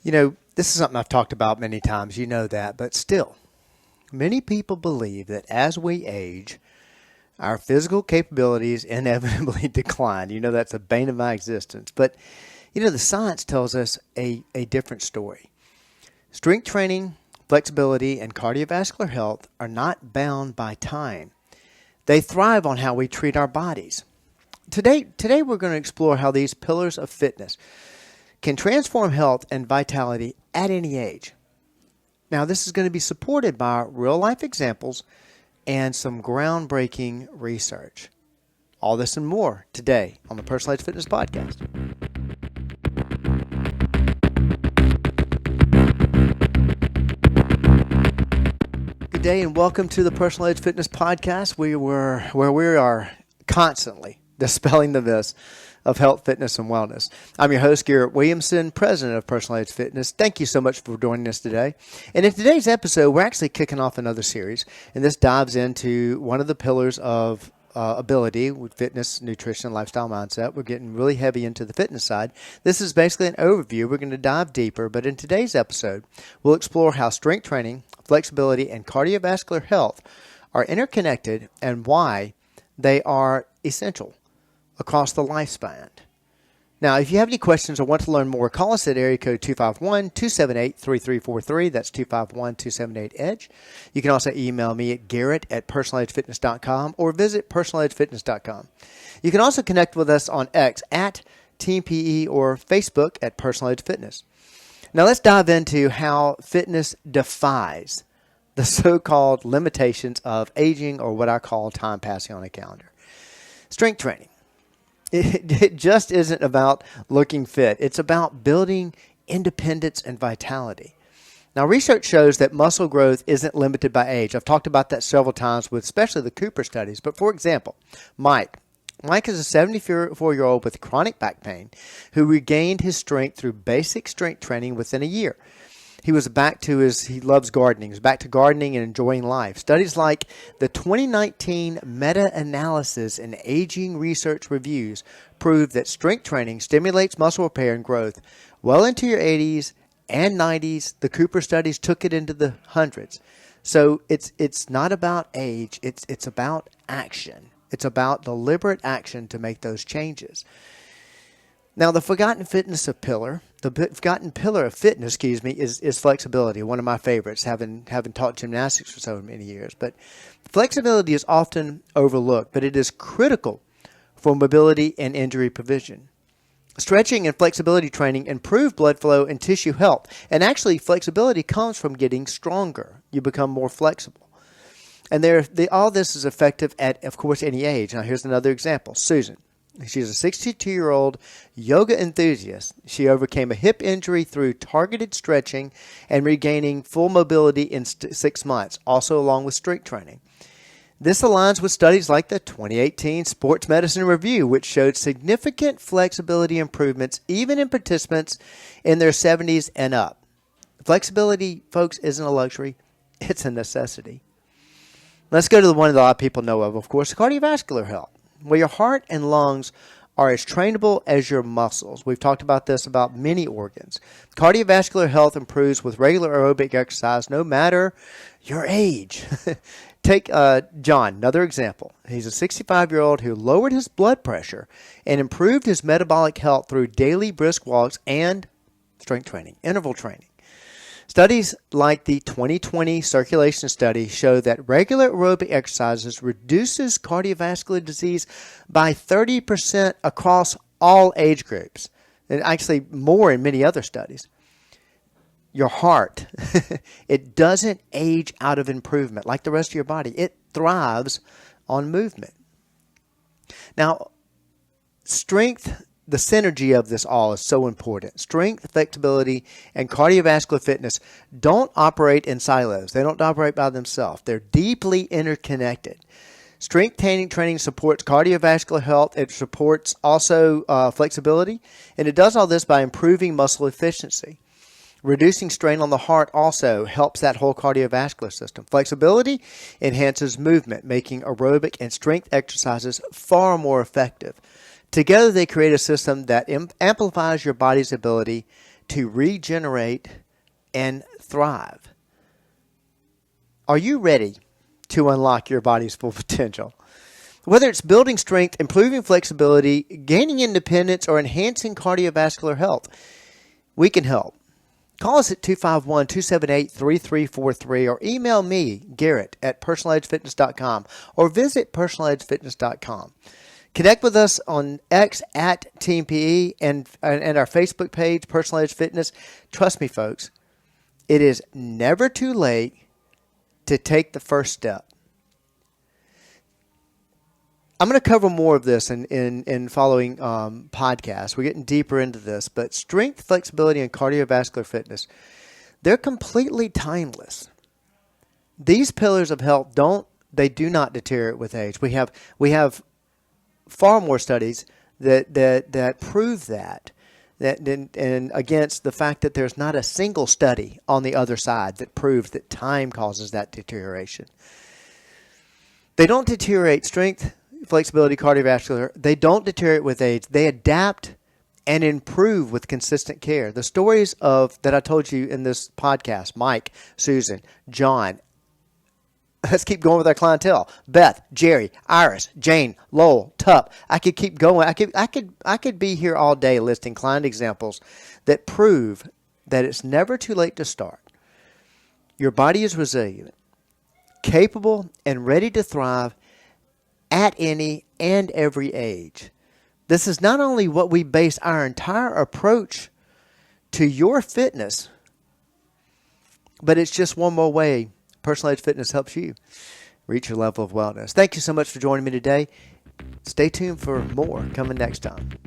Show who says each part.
Speaker 1: This is something I've talked about many times, you know that, but still, many people believe that as we age, our physical capabilities inevitably decline. That's a bane of my existence. But, the science tells us a different story. Strength training, flexibility, and cardiovascular health are not bound by time. They thrive on how we treat our bodies. Today we're going to explore how these pillars of fitness can transform health and vitality at any age. Now, this is going to be supported by real-life examples and some groundbreaking research. All this and more today on the Personalized Fitness Podcast. Good day and welcome to the Personalized Fitness Podcast, where we are constantly dispelling the myths of health, fitness, and wellness. I'm your host, Garrett Williamson, president of Personalized Fitness. Thank you so much for joining us today. And in today's episode, we're actually kicking off another series, and this dives into one of the pillars of ability with fitness, nutrition, lifestyle mindset. We're getting really heavy into the fitness side. This is basically an overview. We're going to dive deeper, but in today's episode, we'll explore how strength training, flexibility, and cardiovascular health are interconnected and why they are essential across the lifespan. Now, if you have any questions or want to learn more, call us at area code 251-278-3343. That's 251-278-EDGE. You can also email me at garrett@personalizedfitness.com or visit personalizedfitness.com. You can also connect with us on X at Team PE or Facebook at Personalized Fitness. Now, let's dive into how fitness defies the so-called limitations of aging, or what I call time passing on a calendar. Strength training. It just isn't about looking fit. It's about building independence and vitality. Now, research shows that muscle growth isn't limited by age. I've talked about that several times with especially the Cooper studies. But for example, Mike is a 74-year-old with chronic back pain who regained his strength through basic strength training within a year. He loves gardening. He's back to gardening and enjoying life. Studies like the 2019 meta-analysis in Aging Research Reviews prove that strength training stimulates muscle repair and growth well into your 80s and 90s. The Cooper studies took it into the hundreds. So it's not about age. It's about action. It's about deliberate action to make those changes. Now, the forgotten pillar of fitness, is flexibility. One of my favorites, having taught gymnastics for so many years. But flexibility is often overlooked, but it is critical for mobility and injury prevention. Stretching and flexibility training improve blood flow and tissue health. And actually, flexibility comes from getting stronger. You become more flexible. And all this is effective at, of course, any age. Now, here's another example. Susan. She's a 62-year-old yoga enthusiast. She overcame a hip injury through targeted stretching and regaining full mobility in 6 months, also along with strength training. This aligns with studies like the 2018 Sports Medicine Review, which showed significant flexibility improvements even in participants in their 70s and up. Flexibility, folks, isn't a luxury. It's a necessity. Let's go to the one that a lot of people know of course, cardiovascular health. Well, your heart and lungs are as trainable as your muscles. We've talked about this about many organs. Cardiovascular health improves with regular aerobic exercise no matter your age. Take John, another example. He's a 65-year-old who lowered his blood pressure and improved his metabolic health through daily brisk walks and strength training, interval training. Studies like the 2020 circulation study show that regular aerobic exercises reduces cardiovascular disease by 30% across all age groups, and actually more in many other studies. Your heart, it doesn't age out of improvement like the rest of your body. It thrives on movement. Now, strength, the synergy of this all is so important. Strength, flexibility, and cardiovascular fitness don't operate in silos. They don't operate by themselves. They're deeply interconnected. Strength training supports cardiovascular health. It supports also flexibility. And it does all this by improving muscle efficiency. Reducing strain on the heart also helps that whole cardiovascular system. Flexibility enhances movement, making aerobic and strength exercises far more effective. Together, they create a system that amplifies your body's ability to regenerate and thrive. Are you ready to unlock your body's full potential? Whether it's building strength, improving flexibility, gaining independence, or enhancing cardiovascular health, we can help. Call us at 251-278-3343 or email me, Garrett, at personaledgefitness.com or visit personaledgefitness.com. Connect with us on X at Team PE and our Facebook page, Personal Edge Fitness. Trust me, folks, it is never too late to take the first step. I'm going to cover more of this in following podcasts. We're getting deeper into this, but strength, flexibility, and cardiovascular fitness, they're completely timeless. These pillars of health do not deteriorate with age. We have far more studies that prove that and against the fact that there's not a single study on the other side that proves that time causes that deterioration. They don't deteriorate strength, flexibility, cardiovascular. They don't deteriorate with age. They adapt and improve with consistent care. The stories that I told you in this podcast, Mike, Susan, John, let's keep going with our clientele. Beth, Jerry, Iris, Jane, Lowell, Tup. I could keep going. I could be here all day listing client examples that prove that it's never too late to start. Your body is resilient, capable, and ready to thrive at any and every age. This is not only what we base our entire approach to your fitness, but it's just one more way Personal Edge Fitness helps you reach your level of wellness. Thank you so much for joining me today. Stay tuned for more coming next time.